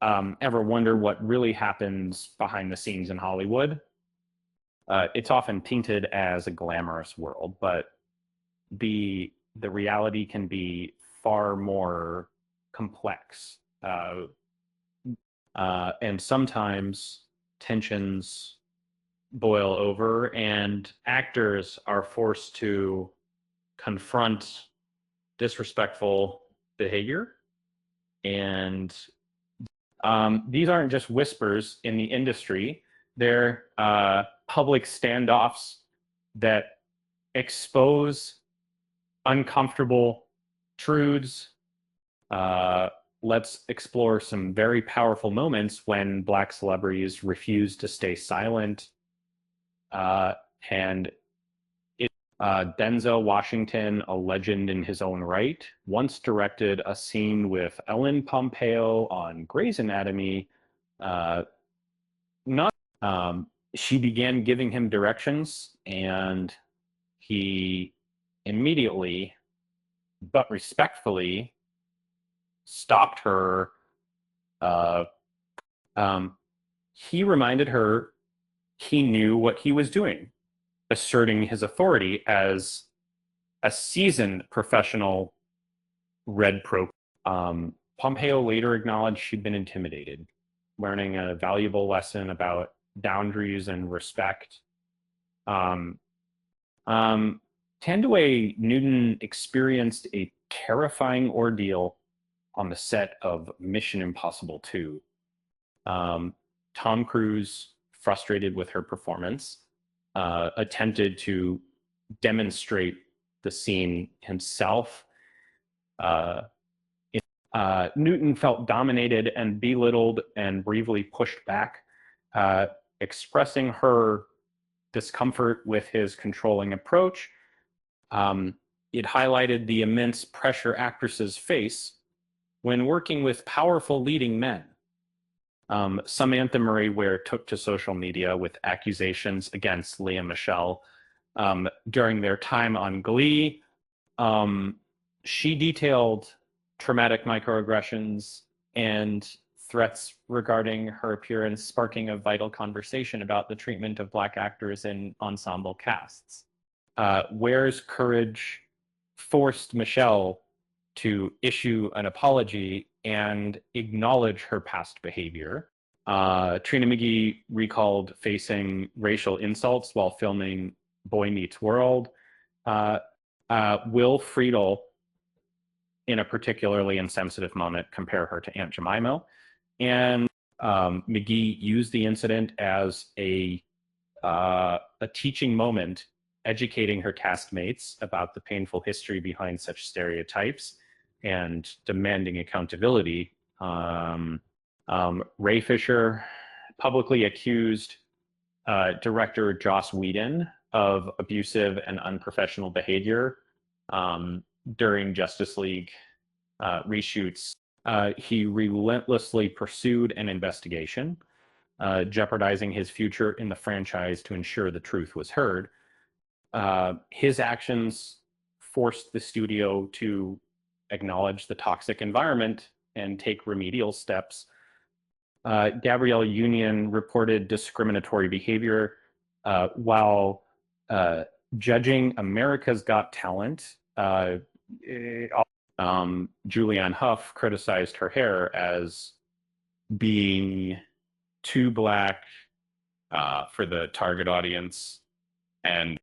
ever wonder what really happens behind the scenes in Hollywood, it's often painted as a glamorous world, but the reality can be far more complex. And sometimes tensions boil over, and actors are forced to confront disrespectful behavior. And these aren't just whispers in the industry, they're public standoffs that expose uncomfortable truths. Let's explore some very powerful moments when Black celebrities refuse to stay silent. And Denzel Washington, a legend in his own right, once directed a scene with Ellen Pompeo on Grey's Anatomy. Not She began giving him directions, and he immediately, but respectfully, stopped her. Uh, um, he reminded her he knew what he was doing, asserting his authority as a seasoned professional Red Pro. Pompeo later acknowledged she'd been intimidated, learning a valuable lesson about boundaries and respect. Um, Tandaway Newton experienced a terrifying ordeal on the set of Mission Impossible 2. Tom Cruise, frustrated with her performance, attempted to demonstrate the scene himself. Newton felt dominated and belittled and bravely pushed back, expressing her discomfort with his controlling approach. It highlighted the immense pressure actresses face when working with powerful leading men. Samantha Murray Ware took to social media with accusations against Lea Michele during their time on Glee. She detailed traumatic microaggressions and threats regarding her appearance, sparking a vital conversation about the treatment of Black actors in ensemble casts. Ware's courage forced Michelle to issue an apology and acknowledge her past behavior. Trina McGee recalled facing racial insults while filming Boy Meets World. Will Friedle, in a particularly insensitive moment, compare her to Aunt Jemima. And McGee used the incident as a teaching moment, educating her castmates about the painful history behind such stereotypes and demanding accountability. Ray Fisher publicly accused director Joss Whedon of abusive and unprofessional behavior during Justice League reshoots. He relentlessly pursued an investigation, jeopardizing his future in the franchise to ensure the truth was heard. His actions forced the studio to acknowledge the toxic environment and take remedial steps. Gabrielle Union reported discriminatory behavior while judging America's Got Talent. Julianne Hough criticized her hair as being too Black for the target audience, and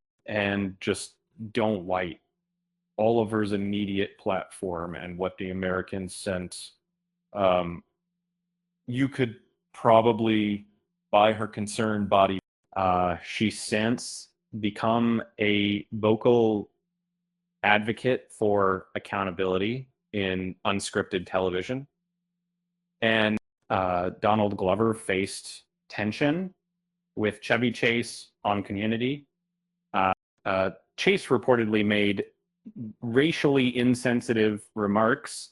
just don't like Oliver's immediate platform and what the Americans sent. You could probably buy her concerned body. She's since become a vocal advocate for accountability in unscripted television. And Donald Glover faced tension with Chevy Chase on Community. Chase reportedly made racially insensitive remarks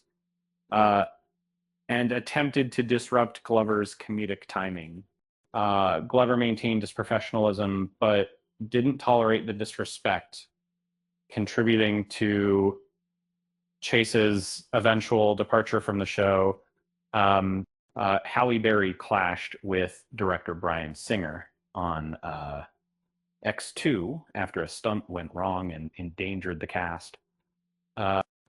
and attempted to disrupt Glover's comedic timing. Glover maintained his professionalism, but didn't tolerate the disrespect, contributing to Chase's eventual departure from the show. Halle Berry clashed with director Bryan Singer on X2 after a stunt went wrong and endangered the cast.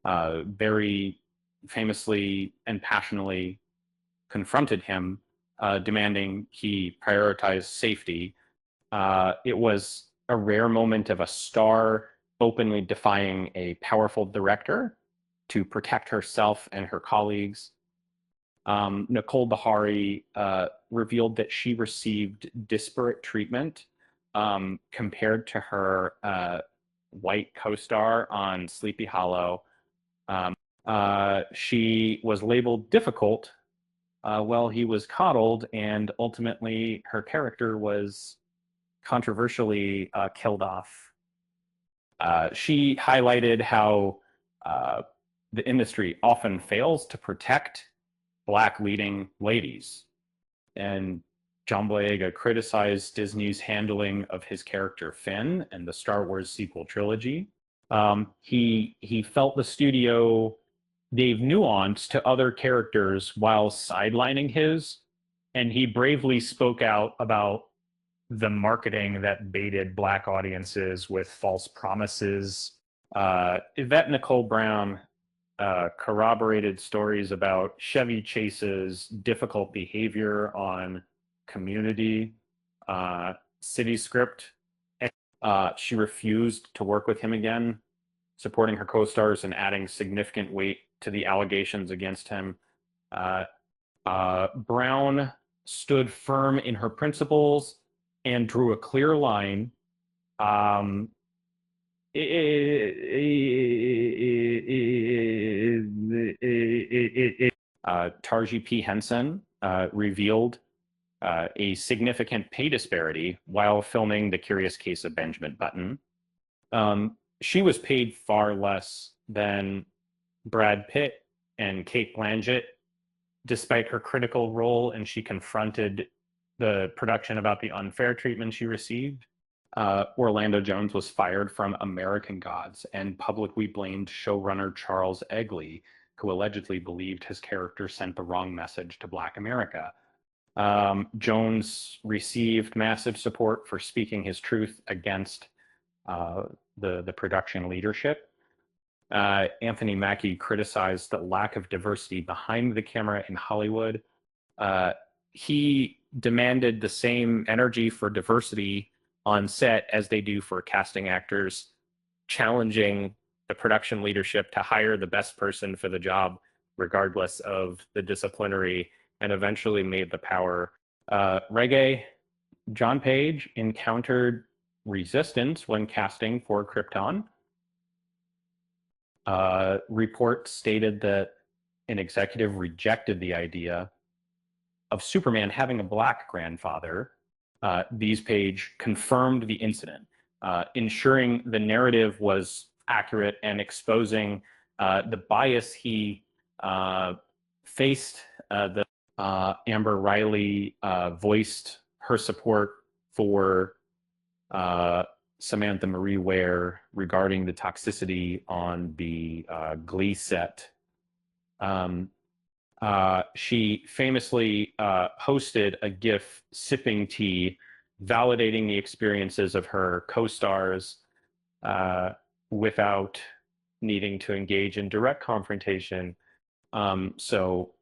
Berry famously and passionately confronted him, demanding he prioritize safety. It was a rare moment of a star openly defying a powerful director to protect herself and her colleagues. Nicole Beharie revealed that she received disparate treatment compared to her white co-star on Sleepy Hollow. She was labeled difficult while he was coddled, and ultimately her character was controversially killed off. She highlighted how the industry often fails to protect Black leading ladies. And John Boyega criticized Disney's handling of his character Finn and the Star Wars sequel trilogy. He felt the studio gave nuance to other characters while sidelining his, and he bravely spoke out about the marketing that baited Black audiences with false promises. Yvette Nicole Brown corroborated stories about Chevy Chase's difficult behavior on Community, City Script. She refused to work with him again, supporting her co-stars and adding significant weight to the allegations against him. Brown stood firm in her principles and drew a clear line. Tarji P. Henson revealed a significant pay disparity while filming The Curious Case of Benjamin Button. She was paid far less than Brad Pitt and Cate Blanchett, despite her critical role, and she confronted the production about the unfair treatment she received. Orlando Jones was fired from American Gods and publicly blamed showrunner Charles Egley, who allegedly believed his character sent the wrong message to Black America. Jones received massive support for speaking his truth against the production leadership. Anthony Mackie criticized the lack of diversity behind the camera in Hollywood. He demanded the same energy for diversity on set as they do for casting actors, challenging the production leadership to hire the best person for the job, regardless of the disciplinary, and eventually made the power. Reggae John Page encountered resistance when casting for Krypton. Reports stated that an executive rejected the idea of Superman having a Black grandfather. These Page confirmed the incident, ensuring the narrative was accurate and exposing the bias he faced. Amber Riley voiced her support for Samantha Marie Ware regarding the toxicity on the Glee set. She famously hosted a GIF sipping tea, validating the experiences of her co-stars without needing to engage in direct confrontation. So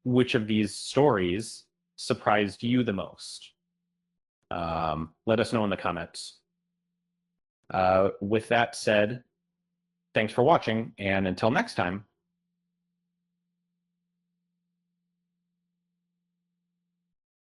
which of these stories surprised you the most? Let us know in the comments. With that said, thanks for watching, and until next time,